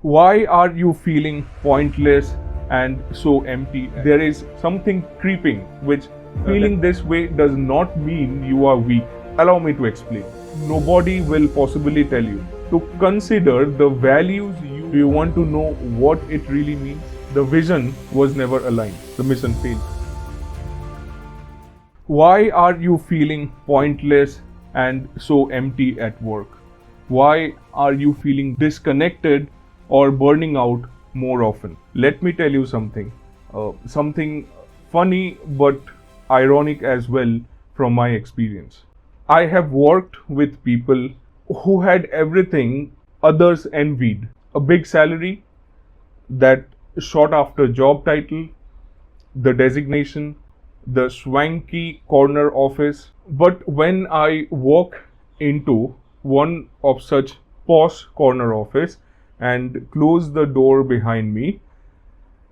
Why are you feeling pointless and so empty? There is something creeping, which feeling this way does not mean you are weak. Allow me to explain. Nobody will possibly tell you to consider the values you want to know what it really means. The vision was never aligned. The mission failed. Why are you feeling pointless and so empty at work? Why are you feeling disconnected or burning out more often? Let me tell you something. Something funny but ironic as well from my experience. I have worked with people who had everything others envied. A big salary, that sought after job title, the designation, the swanky corner office. But when I walk into one of such posh corner office and close the door behind me,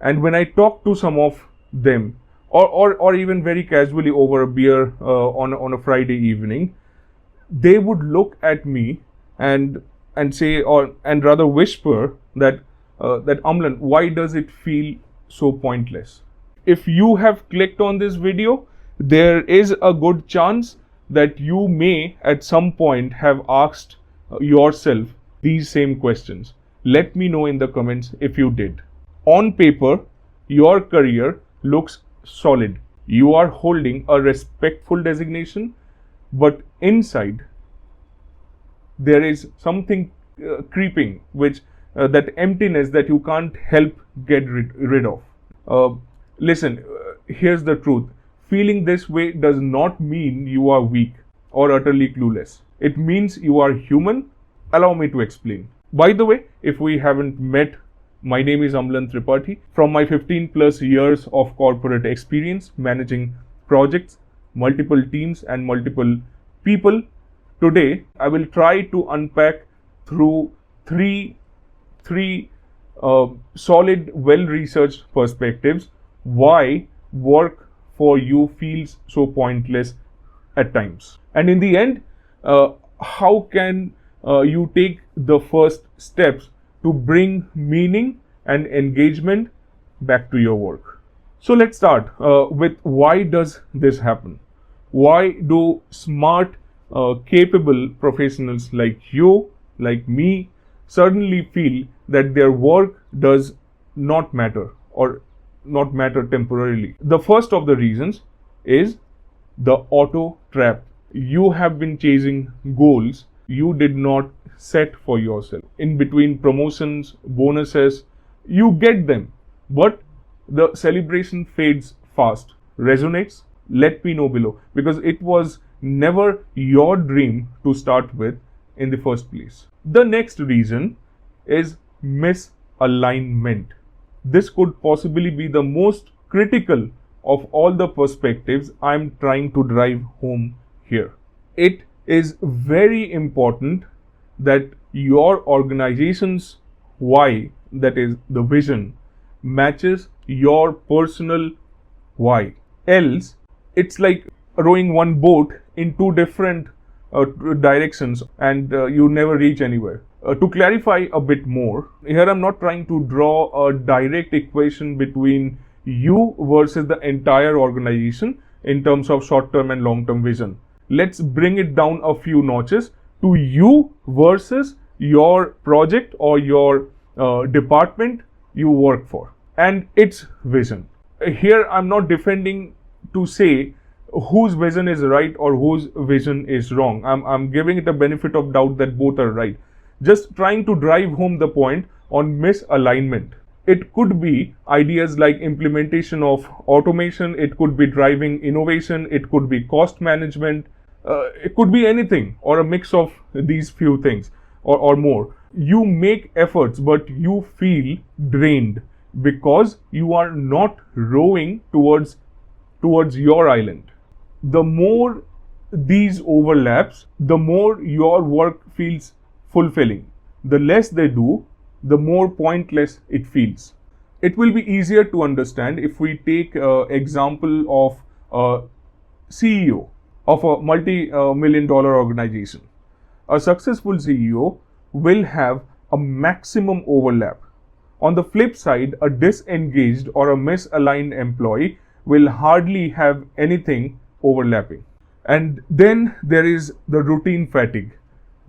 and when I talk to some of them, or even very casually over a beer on a Friday evening, they would look at me and say, and rather whisper that Amlan, why does it feel so pointless? If you have clicked on this video, there is a good chance that you may at some point have asked yourself these same questions. Let me know in the comments if you did. On paper, your career looks solid. You are holding a respectful designation, but inside there is something creeping, which that emptiness that you can't help get rid of. Listen, here's the truth. Feeling this way does not mean you are weak or utterly clueless. It means you are human. Allow me to explain. By the way, if we haven't met, my name is Amlan Tripathi. From my 15 plus years of corporate experience managing projects, multiple teams and multiple people, today I will try to unpack through three solid, well-researched perspectives why work for you feels so pointless at times. And in the end, how can you take the first steps to bring meaning and engagement back to your work? So let's start with why does this happen? Why do smart, capable professionals like you, like me, suddenly feel that their work does not matter or not matter temporarily? The first of the reasons is the auto trap. You have been chasing goals you did not set for yourself. In between promotions, bonuses, you get them, but the celebration fades fast. Resonates? Let me know below, because it was never your dream to start with in the first place. The next reason is misalignment. This could possibly be the most critical of all the perspectives I'm trying to drive home here. It is very important that your organization's why, that is the vision, matches your personal why. Else, it's like rowing one boat in two different directions and you never reach anywhere. To clarify a bit more, here I'm not trying to draw a direct equation between you versus the entire organization in terms of short-term and long-term vision. Let's bring it down a few notches to you versus your project or your department you work for and its vision. Here I'm not defending to say whose vision is right or whose vision is wrong. I'm giving it a benefit of doubt that both are right. Just trying to drive home the point on misalignment. It could be ideas like implementation of automation, it could be driving innovation, it could be cost management, it could be anything or a mix of these few things or more. You make efforts but you feel drained because you are not rowing towards your island. The more these overlaps, the more your work feels fulfilling. The less they do, the more pointless it feels. It will be easier to understand if we take example of a CEO of a multi-million-dollar organization. A successful CEO will have a maximum overlap. On the flip side, a disengaged or a misaligned employee will hardly have anything overlapping. And then there is the routine fatigue.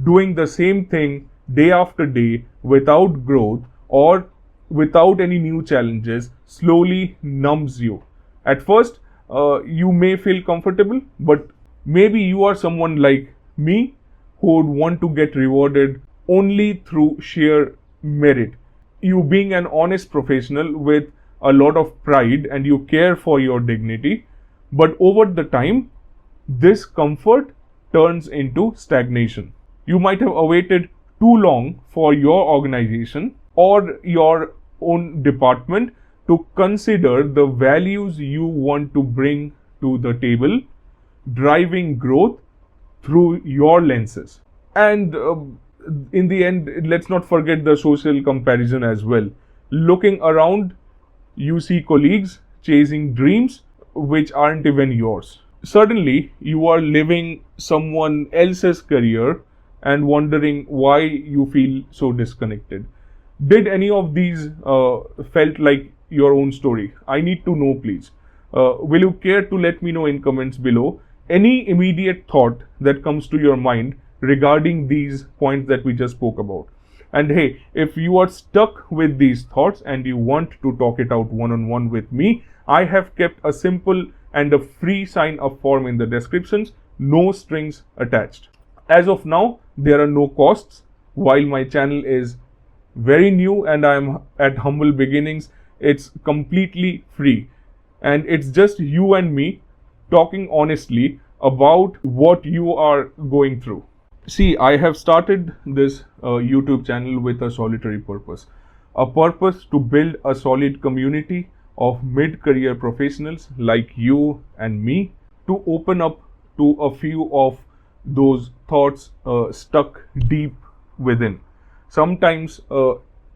Doing the same thing day after day without growth or without any new challenges slowly numbs you. At first, you may feel comfortable, but maybe you are someone like me who would want to get rewarded only through sheer merit. You being an honest professional with a lot of pride and you care for your dignity, but over the time, this comfort turns into stagnation. You might have awaited too long for your organization or your own department to consider the values you want to bring to the table, driving growth through your lenses. And in the end, let's not forget the social comparison as well. Looking around, you see colleagues chasing dreams which aren't even yours. Suddenly, you are living someone else's career and wondering why you feel so disconnected. Did any of these felt like your own story? I need to know, please. Will you care to let me know in comments below any immediate thought that comes to your mind regarding these points that we just spoke about? And hey, if you are stuck with these thoughts and you want to talk it out one-on-one with me, I have kept a simple and a free sign-up form in the descriptions, no strings attached. As of now, there are no costs. While my channel is very new and I am at humble beginnings, it's completely free. And it's just you and me talking honestly about what you are going through. See, I have started this YouTube channel with a solitary purpose. A purpose to build a solid community of mid-career professionals like you and me, to open up to a few of those thoughts stuck deep within. Sometimes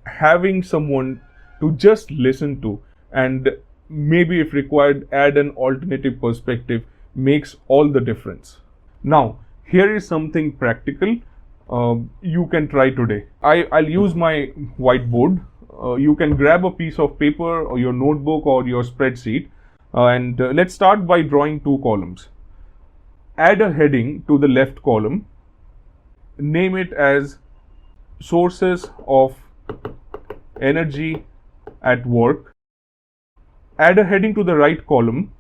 having someone to just listen to and maybe if required add an alternative perspective makes all the difference. Now, here is something practical you can try today. I'll use my whiteboard. You can grab a piece of paper or your notebook or your spreadsheet and let's start by drawing two columns. Add a heading to the left column. Name it as sources of energy at work. Add a heading to the right column.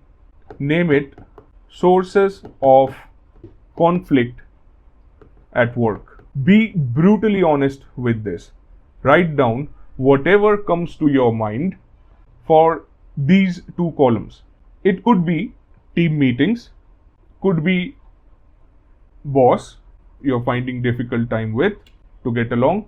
Name it sources of conflict at work. Be brutally honest with this. Write down whatever comes to your mind for these two columns. It could be team meetings, could be boss you're finding difficult time with to get along,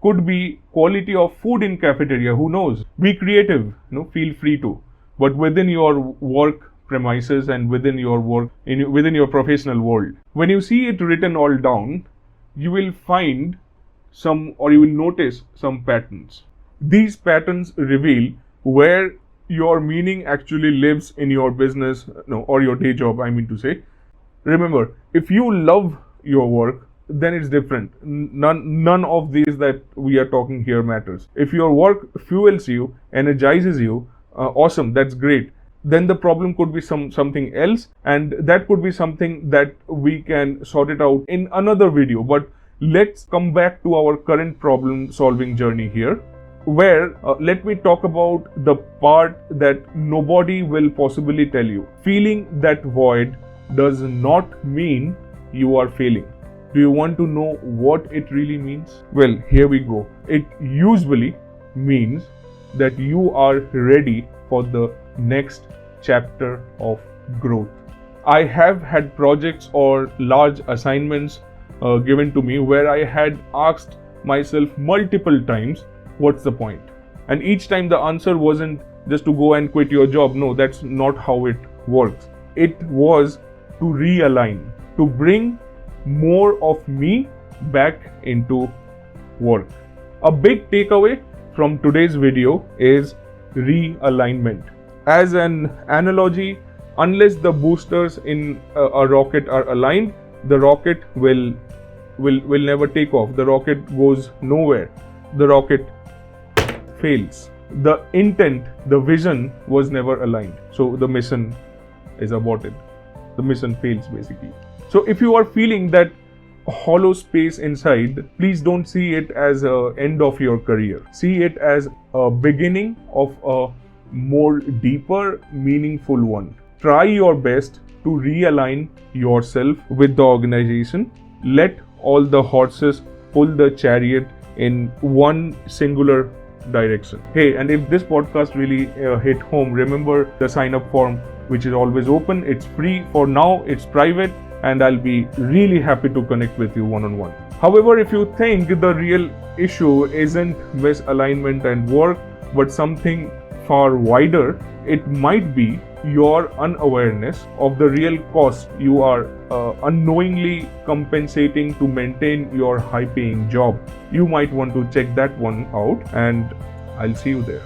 could be quality of food in cafeteria, who knows. Be creative, feel free to, but within your work premises and within your work within your professional world. When you see it written all down, you will find some, or you will notice some patterns. These patterns reveal where your meaning actually lives in your business, or your day job, I mean to say. Remember, if you love your work, then it's different. None of these that we are talking here matters. If your work fuels you, energizes you, awesome, that's great. Then the problem could be something else, and that could be something that we can sort it out in another video. But let's come back to our current problem solving journey here, where let me talk about the part that nobody will possibly tell you. Feeling that void does not mean you are failing. Do you want to know what it really means? Well, here we go. It usually means that you are ready for the next chapter of growth. I have had projects or large assignments given to me where I had asked myself multiple times, what's the point? And each time the answer wasn't just to go and quit your job. No, that's not how it works. It was to realign, to bring more of me back into work. A big takeaway from today's video is realignment. As an analogy, unless the boosters in a rocket are aligned, the rocket will will never take off. The rocket goes nowhere. The rocket fails. The intent, the vision was never aligned. So the mission is aborted. The mission fails basically. So if you are feeling that hollow space inside, please don't see it as an end of your career. See it as a beginning of a more deeper, meaningful one. Try your best to realign yourself with the organization. Let all the horses pull the chariot in one singular direction. Hey, and if this podcast really hit home, remember the sign up form, which is always open. It's free for now, it's private, and I'll be really happy to connect with you one-on-one. However, if you think the real issue isn't misalignment and work, but something far wider, it might be your unawareness of the real cost you are unknowingly compensating to maintain your high-paying job. You might want to check that one out, and I'll see you there.